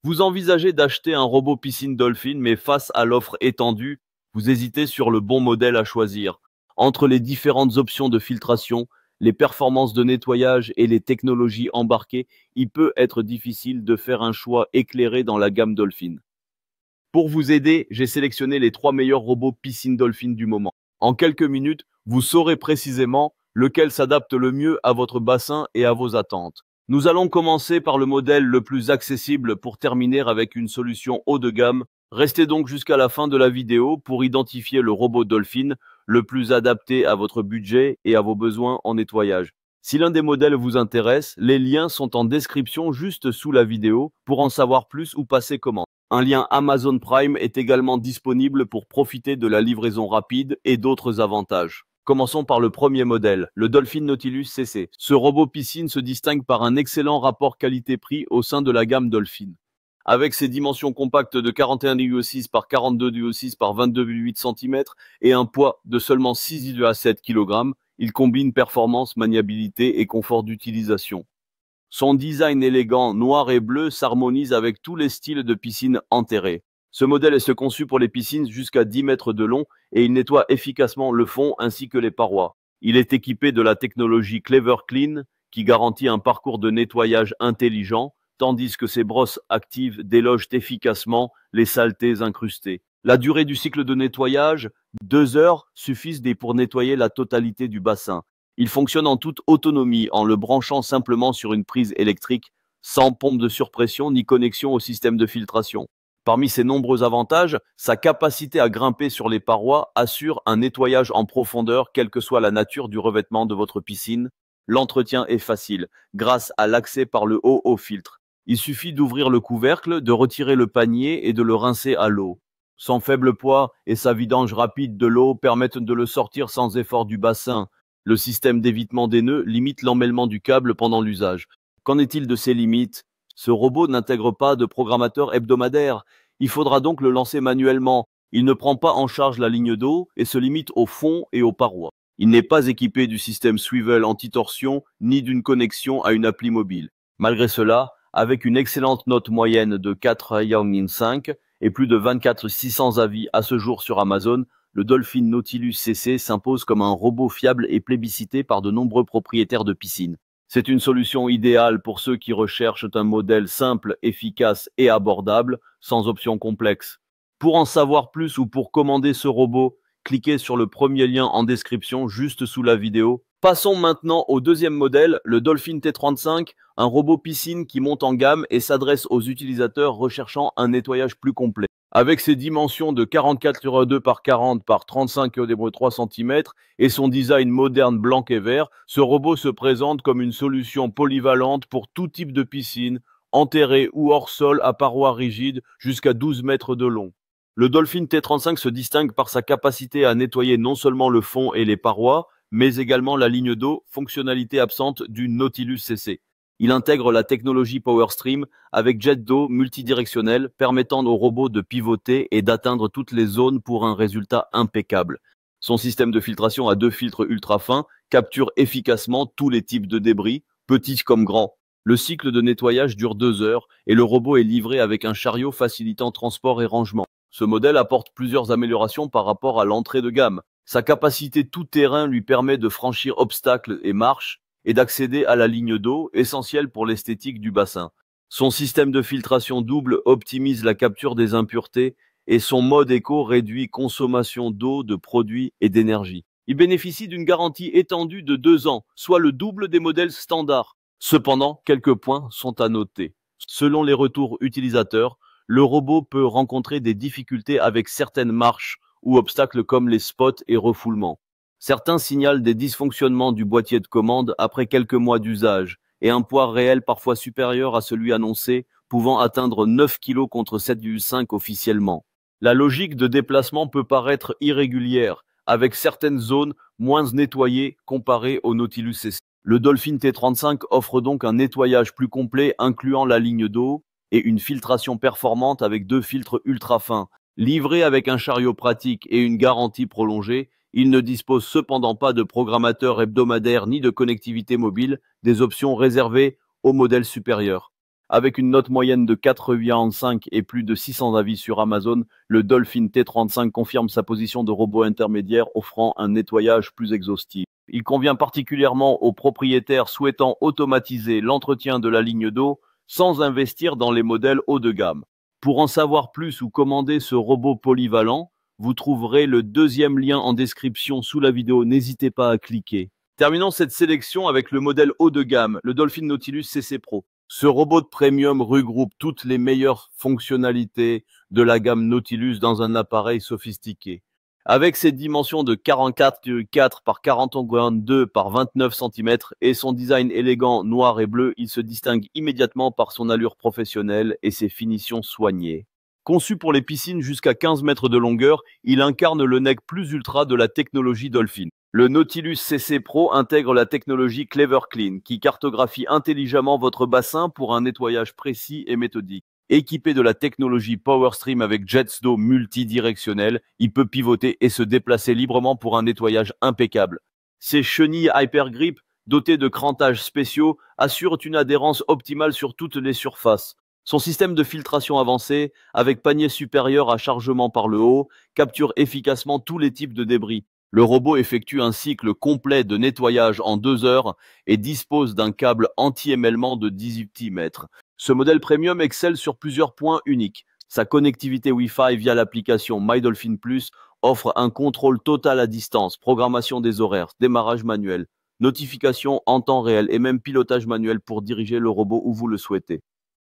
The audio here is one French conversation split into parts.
Vous envisagez d'acheter un robot piscine Dolphin, mais face à l'offre étendue, vous hésitez sur le bon modèle à choisir. Entre les différentes options de filtration, les performances de nettoyage et les technologies embarquées, il peut être difficile de faire un choix éclairé dans la gamme Dolphin. Pour vous aider, j'ai sélectionné les 3 meilleurs robots piscine Dolphin du moment. En quelques minutes, vous saurez précisément lequel s'adapte le mieux à votre bassin et à vos attentes. Nous allons commencer par le modèle le plus accessible pour terminer avec une solution haut de gamme. Restez donc jusqu'à la fin de la vidéo pour identifier le robot Dolphin le plus adapté à votre budget et à vos besoins en nettoyage. Si l'un des modèles vous intéresse, les liens sont en description juste sous la vidéo pour en savoir plus ou passer commande. Un lien Amazon Prime est également disponible pour profiter de la livraison rapide et d'autres avantages. Commençons par le premier modèle, le Dolphin Nautilus CC. Ce robot piscine se distingue par un excellent rapport qualité-prix au sein de la gamme Dolphin. Avec ses dimensions compactes de 41,6 par 42,6 par 22,8 cm et un poids de seulement 6,7 kg, il combine performance, maniabilité et confort d'utilisation. Son design élégant, noir et bleu, s'harmonise avec tous les styles de piscine enterrés. Ce modèle est conçu pour les piscines jusqu'à 10 mètres de long et il nettoie efficacement le fond ainsi que les parois. Il est équipé de la technologie Clever Clean qui garantit un parcours de nettoyage intelligent, tandis que ses brosses actives délogent efficacement les saletés incrustées. La durée du cycle de nettoyage, 2 heures, suffisent pour nettoyer la totalité du bassin. Il fonctionne en toute autonomie en le branchant simplement sur une prise électrique, sans pompe de surpression ni connexion au système de filtration. Parmi ses nombreux avantages, sa capacité à grimper sur les parois assure un nettoyage en profondeur quelle que soit la nature du revêtement de votre piscine. L'entretien est facile, grâce à l'accès par le haut au filtre. Il suffit d'ouvrir le couvercle, de retirer le panier et de le rincer à l'eau. Son faible poids et sa vidange rapide de l'eau permettent de le sortir sans effort du bassin. Le système d'évitement des nœuds limite l'emmêlement du câble pendant l'usage. Qu'en est-il de ses limites? Ce robot n'intègre pas de programmateur hebdomadaire. Il faudra donc le lancer manuellement. Il ne prend pas en charge la ligne d'eau et se limite au fond et aux parois. Il n'est pas équipé du système swivel anti-torsion ni d'une connexion à une appli mobile. Malgré cela, avec une excellente note moyenne de 4,5 et plus de 24 600 avis à ce jour sur Amazon, le Dolphin Nautilus CC s'impose comme un robot fiable et plébiscité par de nombreux propriétaires de piscines. C'est une solution idéale pour ceux qui recherchent un modèle simple, efficace et abordable, sans options complexes. Pour en savoir plus ou pour commander ce robot, cliquez sur le premier lien en description juste sous la vidéo. Passons maintenant au deuxième modèle, le Dolphin T35, un robot piscine qui monte en gamme et s'adresse aux utilisateurs recherchant un nettoyage plus complet. Avec ses dimensions de 44,2 par 40 par 35,3 cm et son design moderne blanc et vert, ce robot se présente comme une solution polyvalente pour tout type de piscine, enterrée ou hors sol à parois rigides jusqu'à 12 mètres de long. Le Dolphin T35 se distingue par sa capacité à nettoyer non seulement le fond et les parois, mais également la ligne d'eau, fonctionnalité absente du Nautilus CC. Il intègre la technologie PowerStream avec jet d'eau multidirectionnel permettant au robot de pivoter et d'atteindre toutes les zones pour un résultat impeccable. Son système de filtration à 2 filtres ultra fins capture efficacement tous les types de débris, petits comme grands. Le cycle de nettoyage dure 2 heures et le robot est livré avec un chariot facilitant transport et rangement. Ce modèle apporte plusieurs améliorations par rapport à l'entrée de gamme. Sa capacité tout-terrain lui permet de franchir obstacles et marches et d'accéder à la ligne d'eau, essentielle pour l'esthétique du bassin. Son système de filtration double optimise la capture des impuretés et son mode éco réduit consommation d'eau, de produits et d'énergie. Il bénéficie d'une garantie étendue de 2 ans, soit le double des modèles standards. Cependant, quelques points sont à noter. Selon les retours utilisateurs, le robot peut rencontrer des difficultés avec certaines marches ou obstacles comme les spots et refoulements. Certains signalent des dysfonctionnements du boîtier de commande après quelques mois d'usage et un poids réel parfois supérieur à celui annoncé, pouvant atteindre 9 kg contre 7,5 officiellement. La logique de déplacement peut paraître irrégulière, avec certaines zones moins nettoyées comparées au Nautilus CC. Le Dolphin T35 offre donc un nettoyage plus complet incluant la ligne d'eau et une filtration performante avec 2 filtres ultra fins. Livré avec un chariot pratique et une garantie prolongée, il ne dispose cependant pas de programmateur hebdomadaire ni de connectivité mobile, des options réservées aux modèles supérieurs. Avec une note moyenne de 4,5 et plus de 600 avis sur Amazon, le Dolphin T35 confirme sa position de robot intermédiaire offrant un nettoyage plus exhaustif. Il convient particulièrement aux propriétaires souhaitant automatiser l'entretien de la ligne d'eau sans investir dans les modèles haut de gamme. Pour en savoir plus ou commander ce robot polyvalent, vous trouverez le deuxième lien en description sous la vidéo, n'hésitez pas à cliquer. Terminons cette sélection avec le modèle haut de gamme, le Dolphin Nautilus CC Pro. Ce robot de premium regroupe toutes les meilleures fonctionnalités de la gamme Nautilus dans un appareil sophistiqué. Avec ses dimensions de 44,4 par 40,2 par 29 cm et son design élégant noir et bleu, il se distingue immédiatement par son allure professionnelle et ses finitions soignées. Conçu pour les piscines jusqu'à 15 mètres de longueur, il incarne le nec plus ultra de la technologie Dolphin. Le Nautilus CC Pro intègre la technologie Clever Clean qui cartographie intelligemment votre bassin pour un nettoyage précis et méthodique. Équipé de la technologie PowerStream avec jets d'eau multidirectionnels, il peut pivoter et se déplacer librement pour un nettoyage impeccable. Ses chenilles Hypergrip, dotées de crantages spéciaux, assurent une adhérence optimale sur toutes les surfaces. Son système de filtration avancé, avec panier supérieur à chargement par le haut, capture efficacement tous les types de débris. Le robot effectue un cycle complet de nettoyage en 2 heures et dispose d'un câble anti-émêlement de 18 mètres. Ce modèle premium excelle sur plusieurs points uniques. Sa connectivité Wi-Fi via l'application MyDolphin Plus offre un contrôle total à distance, programmation des horaires, démarrage manuel, notification en temps réel et même pilotage manuel pour diriger le robot où vous le souhaitez.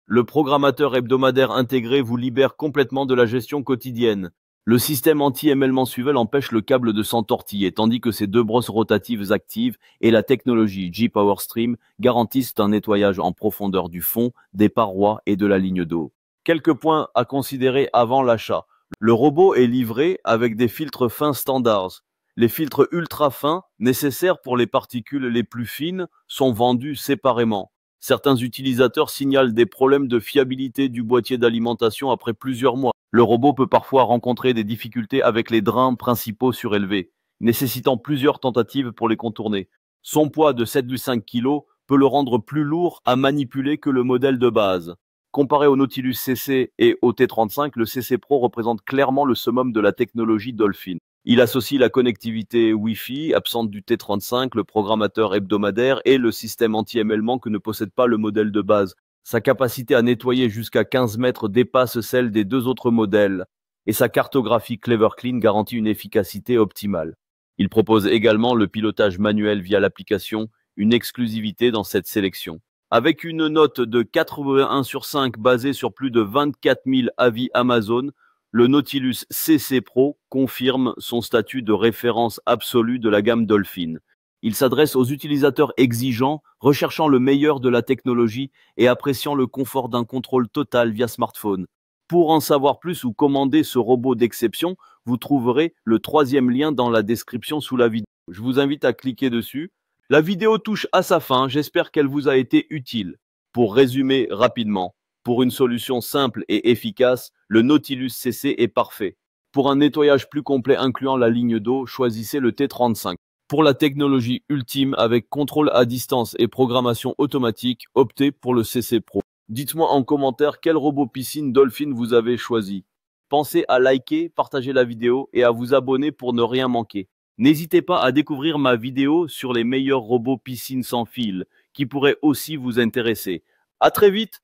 Le programmateur hebdomadaire intégré vous libère complètement de la gestion quotidienne. Le système anti-émêlement mensuel empêche le câble de s'entortiller, tandis que ses 2 brosses rotatives actives et la technologie G-PowerStream garantissent un nettoyage en profondeur du fond, des parois et de la ligne d'eau. Quelques points à considérer avant l'achat. Le robot est livré avec des filtres fins standards. Les filtres ultra fins, nécessaires pour les particules les plus fines, sont vendus séparément. Certains utilisateurs signalent des problèmes de fiabilité du boîtier d'alimentation après plusieurs mois. Le robot peut parfois rencontrer des difficultés avec les drains principaux surélevés, nécessitant plusieurs tentatives pour les contourner. Son poids de 7,5 kg peut le rendre plus lourd à manipuler que le modèle de base. Comparé au Nautilus CC et au T35, le CC Pro représente clairement le summum de la technologie Dolphin. Il associe la connectivité Wi-Fi, absente du T35, le programmateur hebdomadaire et le système anti-émêlement que ne possède pas le modèle de base. Sa capacité à nettoyer jusqu'à 15 mètres dépasse celle des 2 autres modèles et sa cartographie Clever Clean garantit une efficacité optimale. Il propose également le pilotage manuel via l'application, une exclusivité dans cette sélection. Avec une note de 81 sur 5 basée sur plus de 24 000 avis Amazon, le Nautilus CC Pro confirme son statut de référence absolue de la gamme Dolphin. Il s'adresse aux utilisateurs exigeants, recherchant le meilleur de la technologie et appréciant le confort d'un contrôle total via smartphone. Pour en savoir plus ou commander ce robot d'exception, vous trouverez le 3e lien dans la description sous la vidéo. Je vous invite à cliquer dessus. La vidéo touche à sa fin, j'espère qu'elle vous a été utile. Pour résumer rapidement, pour une solution simple et efficace, le Nautilus CC est parfait. Pour un nettoyage plus complet incluant la ligne d'eau, choisissez le T35. Pour la technologie ultime avec contrôle à distance et programmation automatique, optez pour le CC Pro. Dites-moi en commentaire quel robot piscine Dolphin vous avez choisi. Pensez à liker, partager la vidéo et à vous abonner pour ne rien manquer. N'hésitez pas à découvrir ma vidéo sur les meilleurs robots piscine sans fil qui pourrait aussi vous intéresser. À très vite!